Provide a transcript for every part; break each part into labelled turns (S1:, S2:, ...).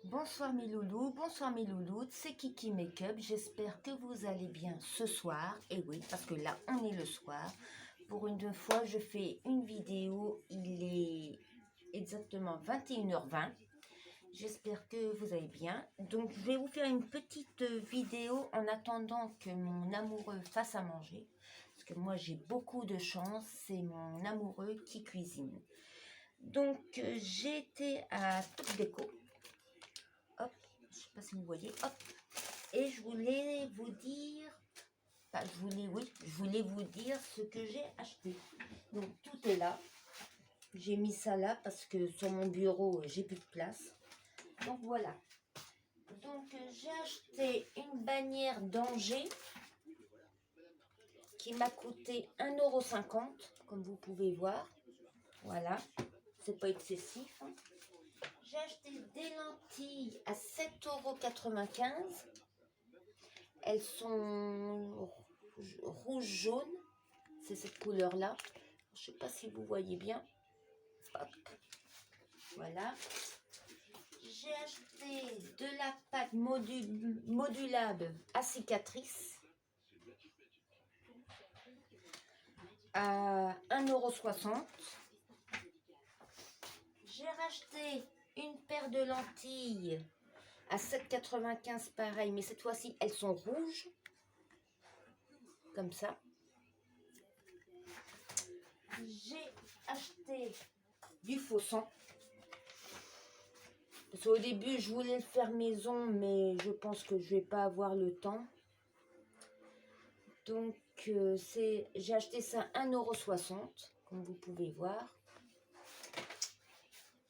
S1: Bonsoir mes loulous, bonsoir mes louloutes, c'est Kiki Makeup, j'espère que vous allez bien ce soir, et oui, parce que là on est le soir. Pour une fois, je fais une vidéo, il est exactement 21h20, j'espère que vous allez bien. Donc je vais vous faire une petite vidéo en attendant que mon amoureux fasse à manger, parce que moi j'ai beaucoup de chance, c'est mon amoureux qui cuisine. Donc j'ai été à Top Déco. Hop, je sais pas si vous voyez, hop, et je voulais vous dire, je voulais vous dire ce que j'ai acheté. Donc tout est là, j'ai mis ça là parce que sur mon bureau j'ai plus de place. Donc voilà, donc j'ai acheté une bannière d'Angers qui m'a coûté 1,50 € comme vous pouvez voir, voilà, c'est pas excessif. J'ai acheté des lentilles à 7,95 €. Elles sont rouge-jaune, c'est cette couleur-là. Je ne sais pas si vous voyez bien. Hop. Voilà. J'ai acheté de la pâte modulable à cicatrice à 1,60 €. J'ai racheté une paire de lentilles à 7,95 € pareil, mais cette fois-ci elles sont rouges, comme ça. J'ai acheté du faux sang. Parce qu'au début, je voulais le faire maison, mais je pense que je vais pas avoir le temps. Donc, j'ai acheté ça à 1,60 €, comme vous pouvez voir.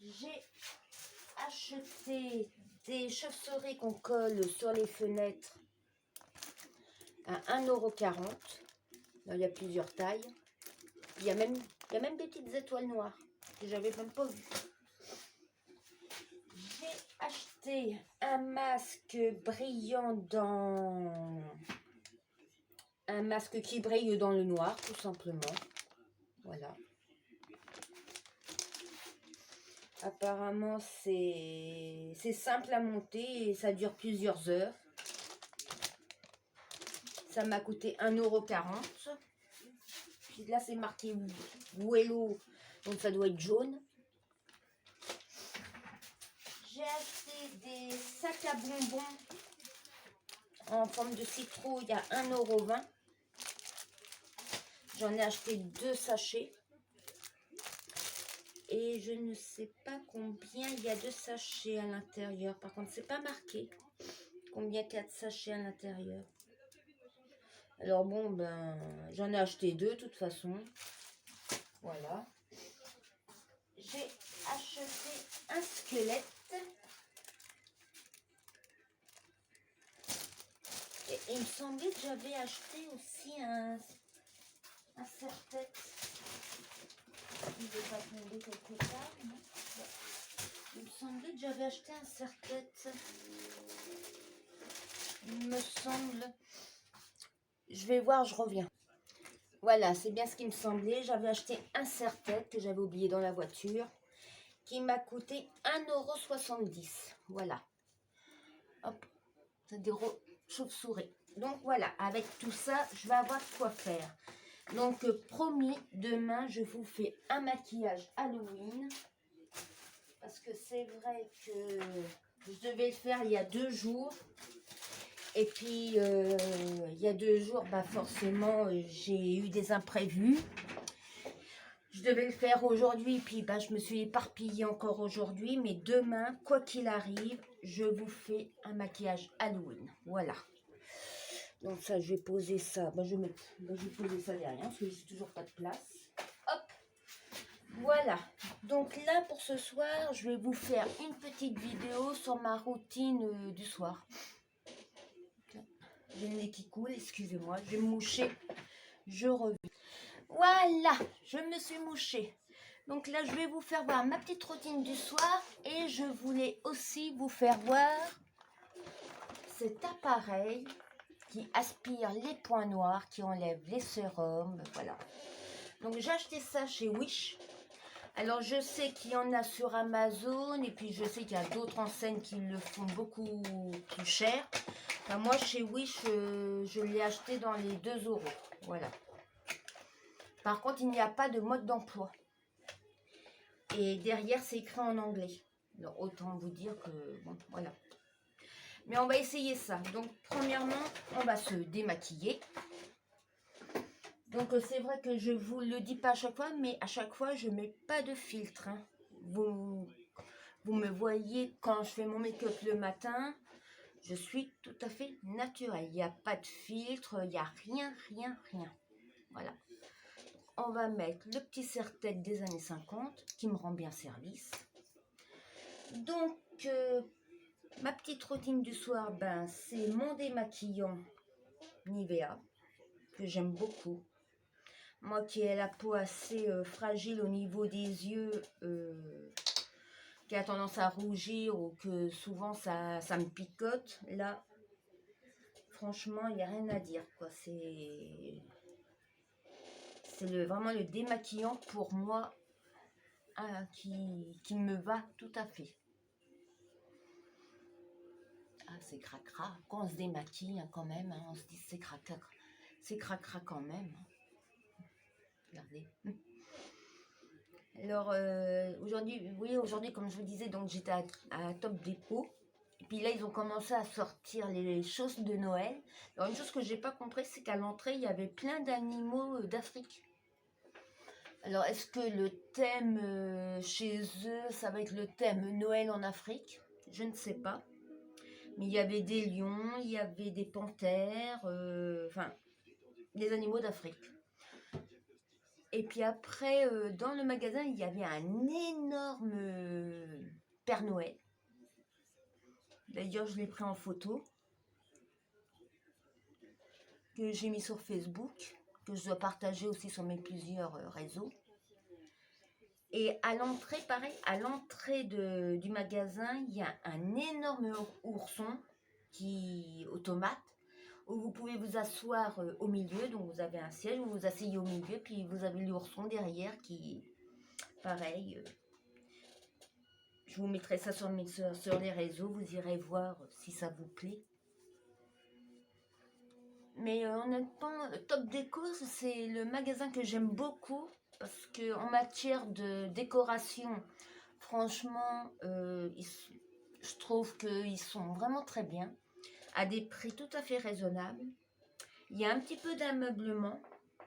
S1: J'ai acheté des chauves-souris qu'on colle sur les fenêtres à 1,40 €. Là, il y a plusieurs tailles. Il y a même des petites étoiles noires que j'avais même pas vues. J'ai acheté un masque brillant dans... Un masque qui brille dans le noir, tout simplement. Voilà. Apparemment, c'est simple à monter et ça dure plusieurs heures. Ça m'a coûté 1,40 €. Puis là, c'est marqué Wello, donc ça doit être jaune. J'ai acheté des sacs à bonbons en forme de citrouille à 1,20 €. J'en ai acheté 2 sachets. Et je ne sais pas combien il y a de sachets à l'intérieur. Par contre, c'est pas marqué combien il y a de sachets à l'intérieur. Alors bon, ben, j'en ai acheté 2 de toute façon. Voilà. J'ai acheté un squelette. Et il me semblait que j'avais acheté aussi un serre-tête. Il ne veut pas tomber quelque part, non? Il me semblait que j'avais acheté un serre-tête. Il me semble. Je vais voir, je reviens. Voilà, c'est bien ce qui me semblait. J'avais acheté un serre-tête que j'avais oublié dans la voiture, qui m'a coûté 1,70 €. Voilà. Hop, c'est des chauves-souris. Donc voilà, avec tout ça, je vais avoir de quoi faire. Donc promis, demain, je vous fais un maquillage Halloween. Parce que c'est vrai que je devais le faire il y a 2 jours. Et puis, il y a 2 jours, bah forcément, j'ai eu des imprévus. Je devais le faire aujourd'hui, puis bah, je me suis éparpillée encore aujourd'hui. Mais demain, quoi qu'il arrive, je vous fais un maquillage Halloween. Voilà. Donc ça, je vais poser ça. Bah, je vais poser ça derrière, parce que j'ai toujours pas de place. Hop. Voilà. Donc là, pour ce soir, je vais vous faire une petite vidéo sur ma routine du soir. J'ai le nez qui coule, excusez-moi, je vais me moucher, je reviens. Voilà, je me suis mouchée. Donc là, je vais vous faire voir ma petite routine du soir et je voulais aussi vous faire voir cet appareil qui aspire les points noirs, qui enlève les sérums, voilà. Donc j'ai acheté ça chez Wish. Alors, je sais qu'il y en a sur Amazon et puis je sais qu'il y a d'autres enseignes qui le font beaucoup plus cher. Enfin, moi, chez Wish, je l'ai acheté dans les 2 €. Voilà. Par contre, il n'y a pas de mode d'emploi. Et derrière, c'est écrit en anglais. Alors, autant vous dire que, bon, voilà. Mais on va essayer ça. Donc, premièrement, on va se démaquiller. Donc, c'est vrai que je vous le dis pas à chaque fois, mais à chaque fois, je mets pas de filtre. Hein. Vous me voyez quand je fais mon make-up le matin, je suis tout à fait naturelle. Il n'y a pas de filtre, il n'y a rien, rien, rien. Voilà. On va mettre le petit serre-tête des années 50 qui me rend bien service. Donc, ma petite routine du soir, ben, c'est mon démaquillant Nivea, que j'aime beaucoup. Moi qui ai la peau assez fragile au niveau des yeux, qui a tendance à rougir ou que souvent ça me picote, là, franchement, il n'y a rien à dire, quoi. C'est vraiment le démaquillant pour moi qui me va tout à fait. Ah, c'est cracra. Quand on se démaquille, hein, quand même, hein, on se dit c'est cracra. C'est cracra quand même. Hein. Regardez. Alors, aujourd'hui, comme je vous disais, donc j'étais à Top Dépôt. Et puis là, ils ont commencé à sortir les choses de Noël. Alors, une chose que j'ai pas compris, c'est qu'à l'entrée, il y avait plein d'animaux d'Afrique. Alors, est-ce que le thème chez eux, ça va être le thème Noël en Afrique? Je ne sais pas. Mais il y avait des lions, il y avait des panthères, enfin, des animaux d'Afrique. Et puis après, dans le magasin, il y avait un énorme Père Noël. D'ailleurs, je l'ai pris en photo, que j'ai mis sur Facebook, que je dois partager aussi sur mes plusieurs réseaux. Et à l'entrée, pareil, à l'entrée du magasin, il y a un énorme ourson automate, où vous pouvez vous asseoir au milieu, donc vous avez un siège, vous vous asseyez au milieu, puis vous avez l'ourson derrière qui, pareil, je vous mettrai ça sur les réseaux, vous irez voir si ça vous plaît. Mais honnêtement, Top Déco, c'est le magasin que j'aime beaucoup, parce qu'en matière de décoration, franchement, je trouve qu'ils sont vraiment très bien, à des prix tout à fait raisonnables. Il y a un petit peu d'ameublement.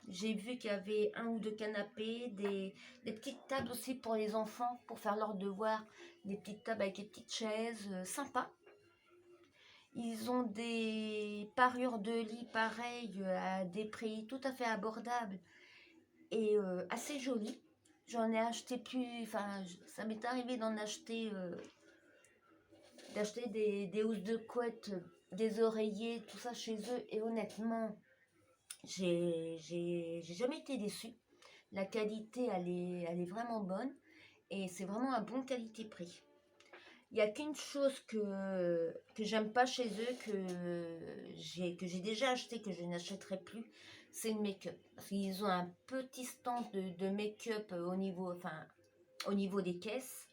S1: J'ai vu qu'il y avait 1 ou 2 canapés, des petites tables aussi pour les enfants, pour faire leurs devoirs, des petites tables avec des petites chaises, sympas. Ils ont des parures de lit pareilles à des prix tout à fait abordables et assez jolis. J'en ai acheté enfin ça m'est arrivé d'en acheter, d'acheter des housses de couette, des oreillers, tout ça chez eux et honnêtement, j'ai jamais été déçue. La qualité, elle est vraiment bonne et c'est vraiment un bon qualité-prix. Il n'y a qu'une chose que j'aime pas chez eux, que j'ai déjà acheté, que je n'achèterai plus, c'est le make-up. Parce qu'ils ont un petit stand de make-up au niveau des caisses.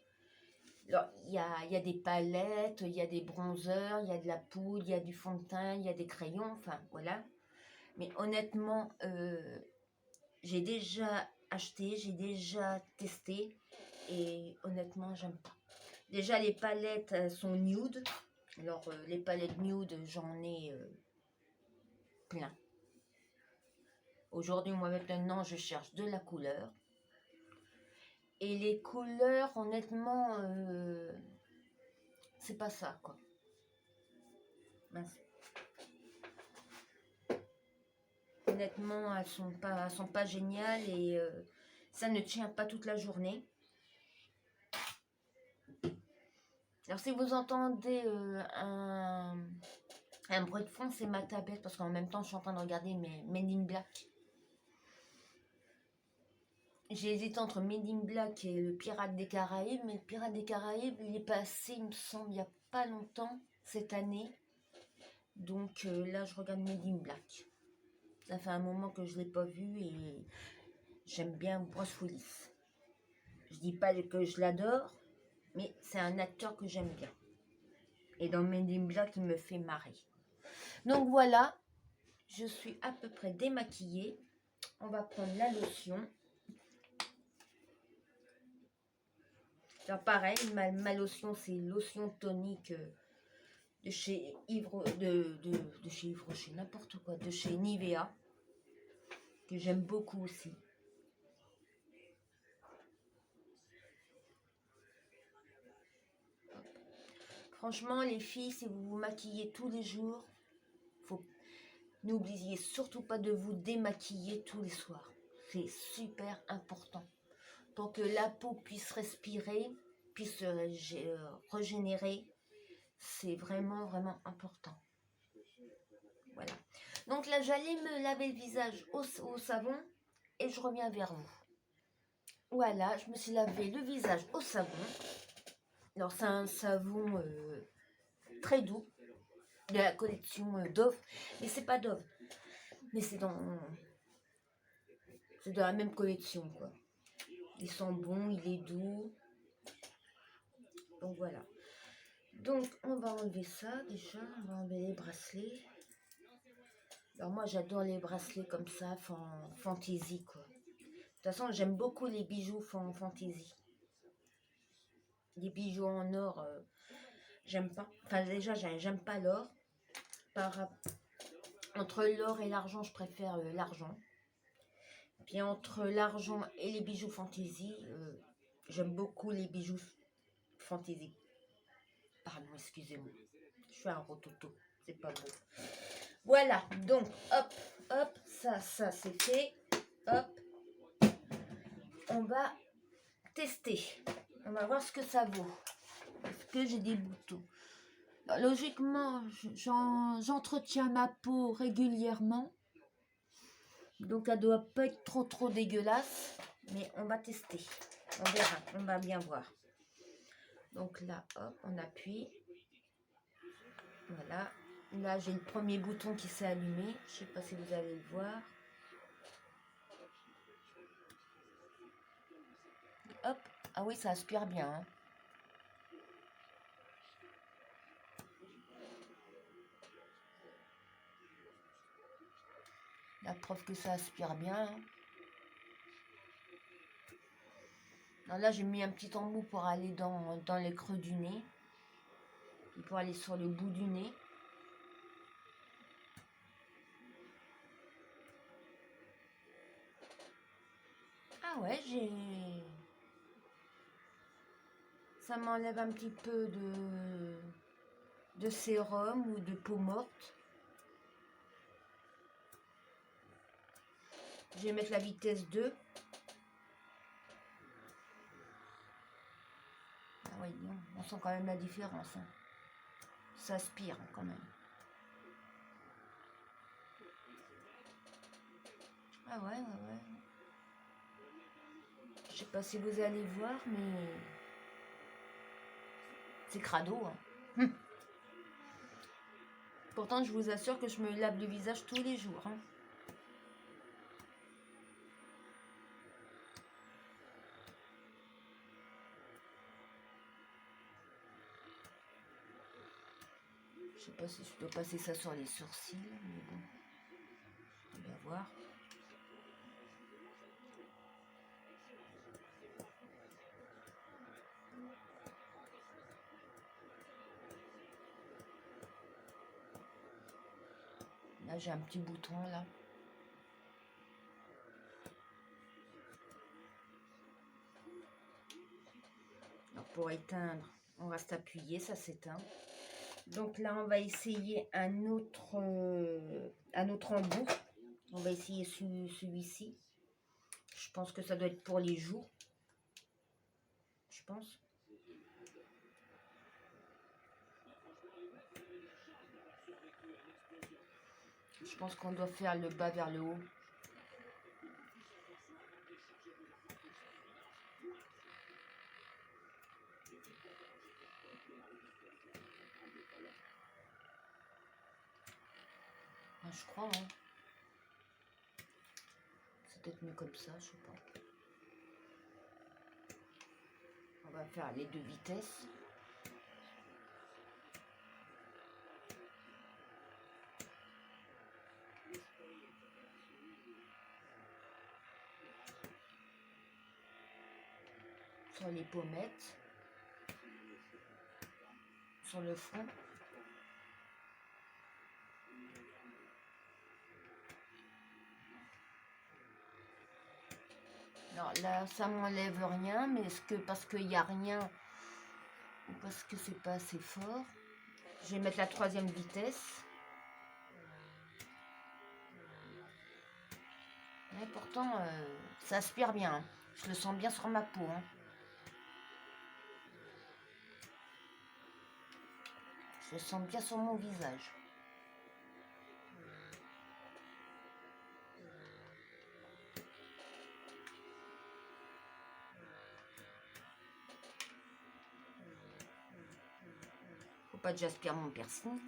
S1: Alors, il y a des palettes, il y a des bronzers, il y a de la poudre, il y a du fond de teint, il y a des crayons, enfin voilà. Mais honnêtement, j'ai déjà acheté, j'ai déjà testé et honnêtement, j'aime pas. Déjà, les palettes sont nude. Alors, les palettes nude, j'en ai plein. Aujourd'hui, moi, maintenant, je cherche de la couleur. Et les couleurs, honnêtement, c'est pas ça, quoi. Mince. Honnêtement, elles sont pas géniales et ça ne tient pas toute la journée. Alors, si vous entendez un bruit de fond, c'est ma tablette parce qu'en même temps, je suis en train de regarder mes Men in Black. J'ai hésité entre Men in Black et le Pirate des Caraïbes, mais le Pirate des Caraïbes, il est passé, il me semble, il n'y a pas longtemps, cette année. Donc là, je regarde Men in Black. Ça fait un moment que je ne l'ai pas vu et j'aime bien Bruce Willis. Je dis pas que je l'adore, mais c'est un acteur que j'aime bien. Et dans Men in Black, il me fait marrer. Donc voilà, je suis à peu près démaquillée. On va prendre la lotion. Alors pareil, ma lotion, c'est lotion tonique de chez de chez Yves Rocher, n'importe quoi, de chez Nivea, que j'aime beaucoup aussi. Franchement, les filles, si vous vous maquillez tous les jours, n'oubliez surtout pas de vous démaquiller tous les soirs. C'est super important pour que la peau puisse respirer, puisse régénérer. C'est vraiment, vraiment important. Voilà. Donc là, j'allais me laver le visage au savon et je reviens vers vous. Voilà, je me suis lavé le visage au savon. Alors, c'est un savon très doux de la collection Dove, mais c'est pas Dove, mais c'est dans la même collection, quoi. Il sent bon, il est doux. Donc voilà. Donc on va enlever ça déjà, on va enlever les bracelets. Alors moi j'adore les bracelets comme ça, fantaisie quoi. De toute façon j'aime beaucoup les bijoux fantaisie. Les bijoux en or, j'aime pas. Enfin déjà j'aime pas l'or. Entre l'or et l'argent, je préfère l'argent. Puis entre l'argent et les bijoux fantaisie, j'aime beaucoup les bijoux fantaisie. Pardon, excusez-moi. Je fais un rototo, c'est pas beau. Voilà, donc hop, hop, ça c'est fait. Hop, on va tester. On va voir ce que ça vaut. Parce que j'ai des boutons. Alors, logiquement, j'entretiens ma peau régulièrement. Donc elle doit pas être trop dégueulasse. Mais on va tester. On verra, on va bien voir. Donc là, hop, on appuie. Voilà. Là, j'ai le premier bouton qui s'est allumé. Je sais pas si vous allez le voir. Hop. Ah oui, ça aspire bien. Hein. La preuve que ça aspire bien. Hein. Alors là, j'ai mis un petit embout pour aller dans les creux du nez. Et pour aller sur le bout du nez. Ah ouais, ça m'enlève un petit peu de sérum ou de peau morte. Je vais mettre la vitesse 2. Ah oui, non, on sent quand même la différence. Hein. Ça aspire quand même. Ah ouais. Je sais pas si vous allez voir, mais c'est crado. Hein. Pourtant, je vous assure que je me lave le visage tous les jours. Hein. Je sais pas si je dois passer ça sur les sourcils, mais bon, on va voir. Là, j'ai un petit bouton là. Alors, pour éteindre, on reste appuyé, ça s'éteint. Donc là, on va essayer un autre embout. On va essayer celui-ci. Je pense que ça doit être pour les joues. Je pense. Je pense qu'on doit faire le bas vers le haut. Ah, je crois, hein. C'est peut-être mieux comme ça, je sais pas. va faire les 2 vitesses. Sur les pommettes, sur le front. Alors là, ça m'enlève rien, mais est-ce que parce qu'il n'y a rien ou parce que c'est pas assez fort, je vais mettre la 3e vitesse. Mais pourtant, ça aspire bien. Hein. Je le sens bien sur ma peau. Hein. Je le sens bien sur mon visage. Faut pas que j'aspire mon piercing.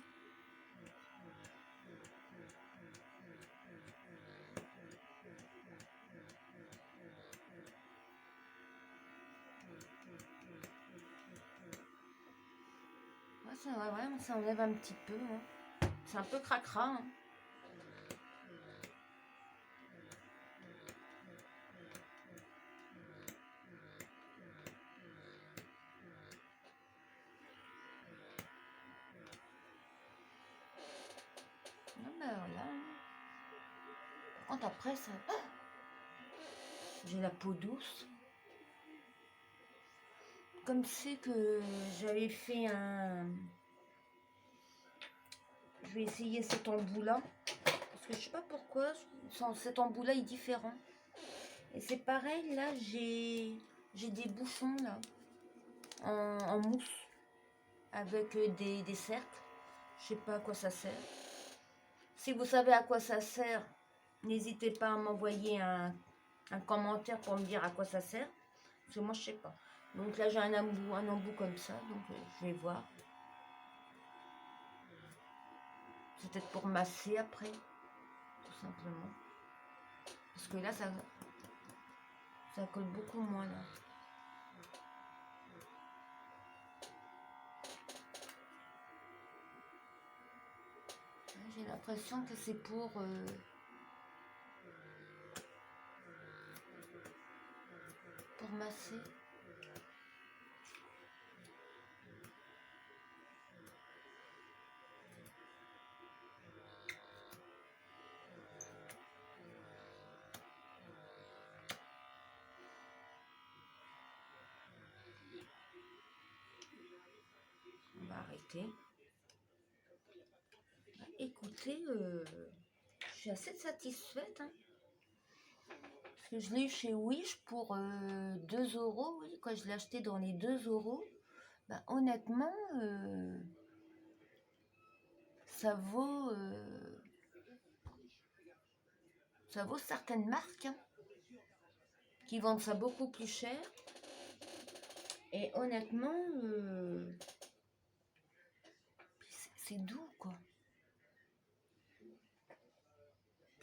S1: Ouais, ça enlève un petit peu. Hein. C'est un peu cracra. Hein. Ah ben voilà. Par contre après ça... J'ai la peau douce. Comme c'est que j'avais fait un... Je vais essayer cet embout-là. Parce que je sais pas pourquoi, cet embout-là est différent. Et c'est pareil, là, j'ai des bouchons, là, en mousse. Avec des cercles. Je sais pas à quoi ça sert. Si vous savez à quoi ça sert, n'hésitez pas à m'envoyer un commentaire pour me dire à quoi ça sert. Parce que moi, je sais pas. Donc là, j'ai un embout comme ça. Donc, je vais voir. C'est peut-être pour masser après. Tout simplement. Parce que là, ça colle beaucoup moins, là. J'ai l'impression que c'est pour... masser. On va arrêter. Bah, écoutez, je suis assez satisfaite. Hein. Parce que je l'ai eu chez Wish pour 2 €. Oui, quand je l'ai acheté dans les 2 €, bah, honnêtement, ça vaut certaines marques hein, qui vendent ça beaucoup plus cher. Et honnêtement, c'est doux quoi.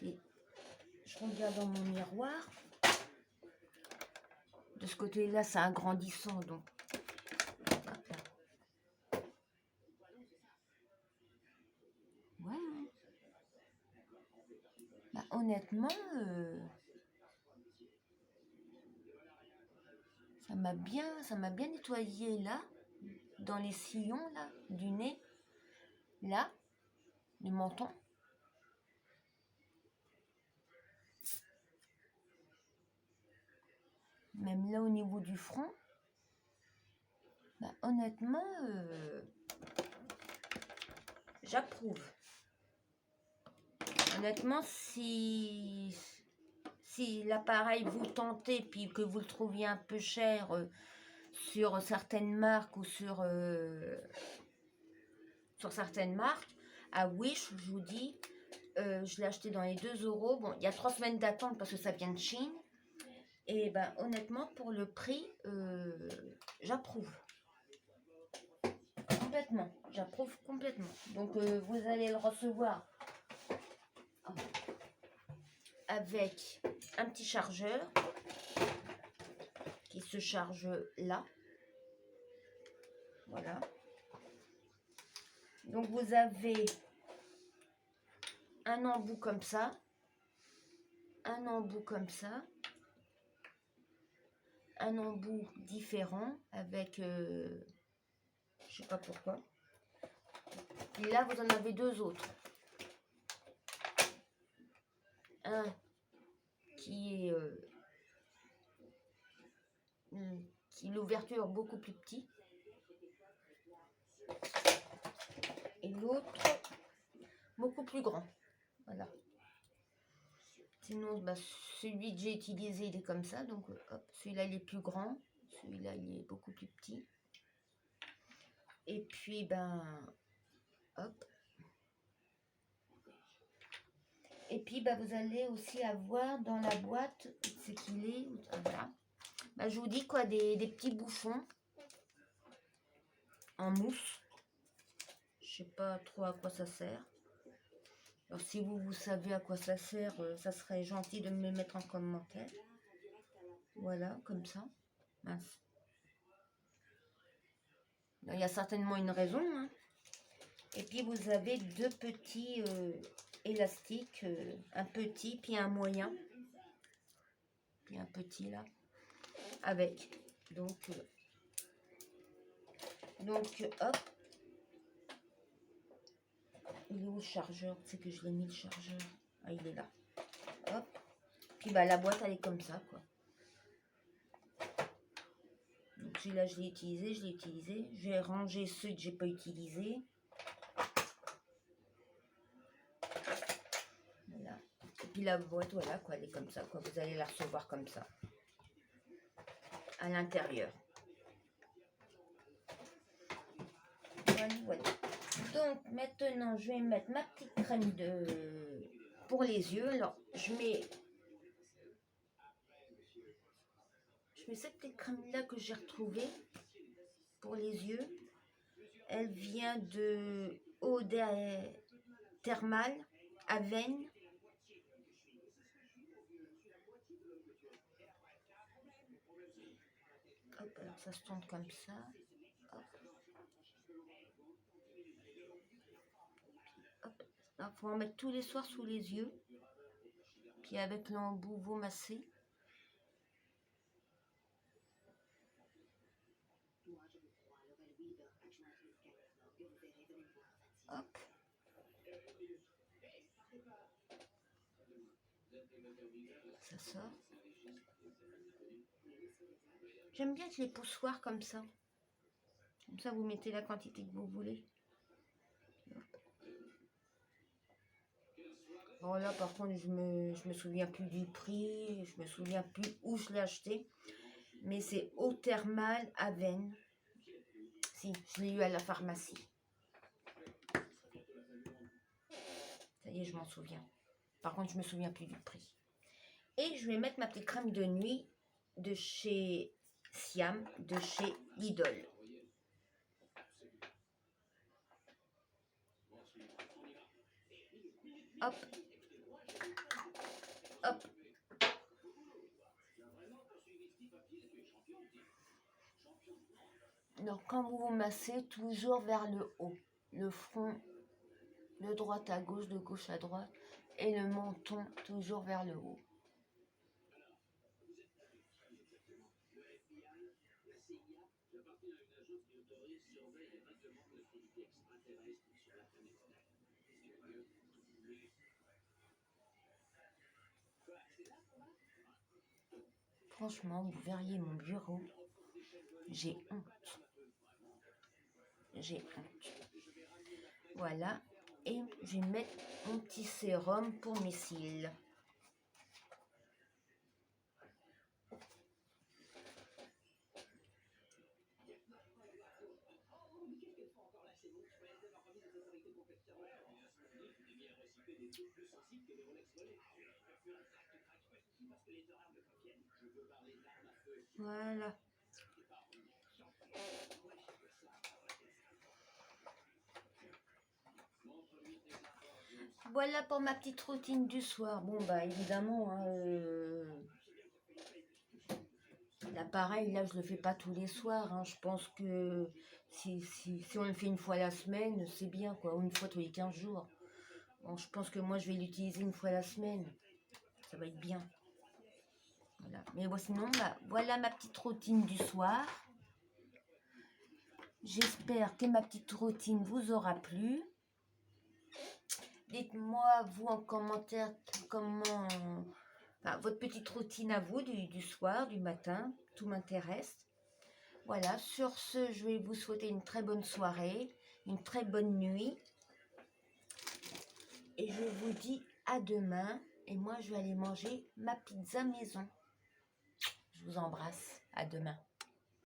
S1: Et je regarde dans mon miroir. De ce côté-là, c'est agrandissant, donc. Ouais. Bah, honnêtement, ça m'a bien nettoyé là, dans les sillons là, du nez, là, du menton. Même là au niveau du front. Bah, honnêtement, j'approuve. Honnêtement, si l'appareil vous tentez puis que vous le trouviez un peu cher sur certaines marques ou sur certaines marques, à Wish, je vous dis, je l'ai acheté dans les 2 €. Bon, il y a 3 semaines d'attente parce que ça vient de Chine. Et ben honnêtement, pour le prix, j'approuve. Complètement, j'approuve complètement. Donc vous allez le recevoir avec un petit chargeur qui se charge là. Voilà. Donc vous avez un embout comme ça, un embout comme ça, un embout différent avec, je sais pas pourquoi. Et là vous en avez deux autres. Un qui est l'ouverture beaucoup plus petit et l'autre beaucoup plus grand. Voilà. Sinon, bah, celui que j'ai utilisé, il est comme ça. Donc, hop, celui-là, il est plus grand. Celui-là, il est beaucoup plus petit. Et puis, ben, hop. Et puis, bah, vous allez aussi avoir dans la boîte, ce qu'il est, voilà. Bah, je vous dis quoi, des petits bouchons en mousse. Je sais pas trop à quoi ça sert. Alors, si vous savez à quoi ça sert, ça serait gentil de me le mettre en commentaire. Voilà, comme ça. Mince. Il y a certainement une raison. Hein. Et puis, vous avez deux petits élastiques. Un petit, puis un moyen. Puis un petit, là. Avec. Donc, hop. Il est où le chargeur? C'est que je l'ai mis le chargeur. Ah, il est là. Hop. Puis, bah, la boîte, elle est comme ça, quoi. Donc, celui-là, je l'ai utilisé. Je vais ranger ceux que j'ai pas utilisés. Voilà. Et puis, la boîte, voilà, quoi. Elle est comme ça, quoi. Vous allez la recevoir comme ça. À l'intérieur. Voilà, voilà. Donc, maintenant, je vais mettre ma petite crème pour les yeux. Alors, je mets cette petite crème-là que j'ai retrouvée pour les yeux. Elle vient de Eau Thermale Avène. Hop, alors ça se tourne comme ça. Hop. Hop. Il faut en mettre tous les soirs sous les yeux. Puis avec l'embout, vous massez. Hop. Ça sort. J'aime bien les poussoirs comme ça. Comme ça, vous mettez la quantité que vous voulez. Bon, là, par contre, je me souviens plus du prix. Je me souviens plus où je l'ai acheté. Mais c'est Eau Thermale Avène. Si, je l'ai eu à la pharmacie. Ça y est, je m'en souviens. Par contre, je me souviens plus du prix. Et je vais mettre ma petite crème de nuit de chez Siam, de chez Lidl. Hop. Hop. Donc, quand vous vous massez, toujours vers le haut. Le front de droite à gauche, de gauche à droite. Et le menton toujours vers le haut. Franchement, vous verriez mon bureau. J'ai honte. J'ai honte. Voilà. Et je vais mettre mon petit sérum pour mes cils. Voilà. Voilà pour ma petite routine du soir. Bon, bah évidemment, hein, Là, pareil, là, je le fais pas tous les soirs. Hein. Je pense que si on le fait une fois la semaine, c'est bien, quoi. Ou une fois tous les 15 jours. Bon, je pense que moi, je vais l'utiliser une fois la semaine. Ça va être bien. Voilà. Mais bon, sinon, bah, voilà ma petite routine du soir. J'espère que ma petite routine vous aura plu. Dites-moi, vous, en commentaire, comment... Enfin, votre petite routine à vous du soir, du matin. Tout m'intéresse. Voilà, sur ce, je vais vous souhaiter une très bonne soirée, une très bonne nuit. Et je vous dis à demain. Et moi, je vais aller manger ma pizza maison. Je vous embrasse. À demain.